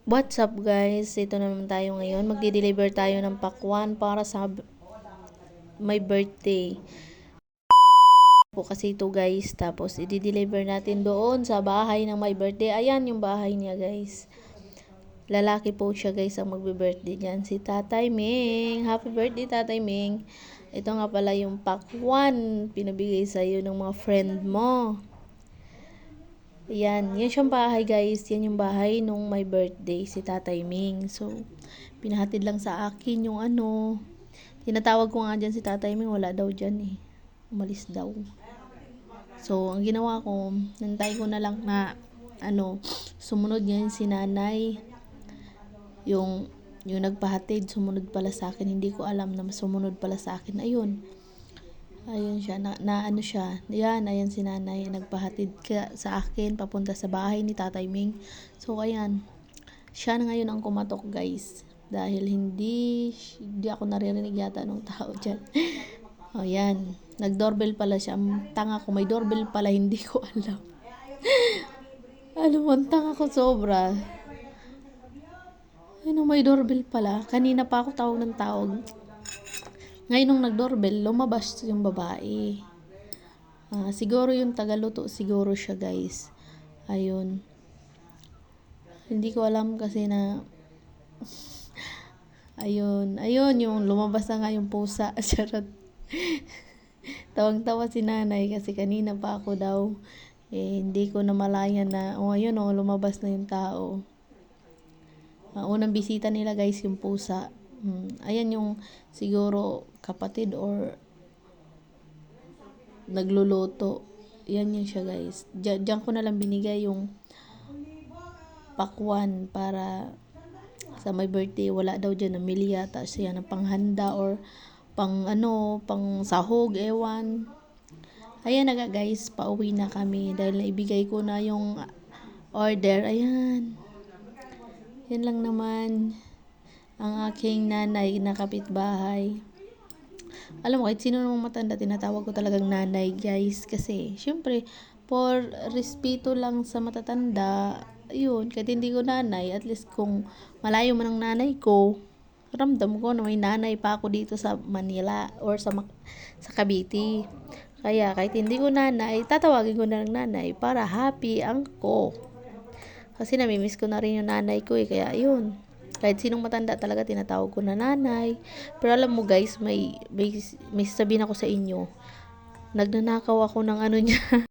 What's up guys? Ito naman tayo ngayon. Magdi-deliver tayo ng pakwan para sa my birthday. Po kasi ito guys. Tapos i-deliver natin doon sa bahay ng my birthday. Ayan yung bahay niya guys. Lalaki po siya guys ang magbe-birthday diyan. Si Tatay Ming. Happy birthday Tatay Ming. Ito nga pala yung pakwan pinabigay sa iyo ng mga friend mo. Yan siyang bahay guys. Yan yung bahay nung my birthday, si Tatay Ming. So, pinahatid lang sa akin yung tinatawag ko nga dyan si Tatay Ming, wala daw dyan eh. Umalis daw. So, ang ginawa ko, nantay ko na lang na, sumunod ngayon si nanay. Yung nagpahatid, sumunod pala sa akin. Hindi ko alam na sumunod pala sa akin. Ayun siya, siya. Ayan si nanay, nagpahatid sa akin, papunta sa bahay ni Tatay Ming. So, ayan. Siya na ngayon ang kumatok, guys. Dahil hindi ako naririnig yata ng tao dyan. Ayan. Nag-doorbell pala siya. Ang tanga ko, may doorbell pala, hindi ko alam. Ang tanga ko sobra. May doorbell pala. Kanina pa ako tawag ng tawag. Ngayon nung nag-doorbell, lumabas yung babae. Siguro yung tagaluto, siguro siya guys. Ayun. Hindi ko alam kasi na ayun yung lumabas na nga yung pusa. Charot. Tawang-tawa si nanay kasi kanina pa ako daw. Hindi ko namalayan na lumabas na yung tao. Unang bisita nila guys yung pusa. Ayan yung siguro kapatid or nagluluto. Yan yun siya guys. Diyan ko na lang binigay yung pakwan para sa my birthday. Wala daw dyan na mili yata siya ng panghanda or pang sahog, ewan. Ayan na guys, pauwi na kami dahil naibigay ko na yung order. Ayan. Yan lang naman ang aking nanay na kapitbahay. Alam mo, kahit sino namang matanda, tinatawag ko talagang nanay guys. Kasi, syempre, for respeto lang sa matatanda, yun, kahit hindi ko nanay, at least kung malayo man ang nanay ko, ramdam ko na may nanay pa ako dito sa Manila or sa Cavite. Kaya, kahit hindi ko nanay, tatawagin ko na lang nanay para happy ang ko. Kasi namimiss ko na rin yung nanay ko kaya yun. Kahit sinong matanda talaga tinatawag ko na nanay. Pero alam mo guys, may sasabihin ako sa inyo. Nagnanakaw ako ng niya.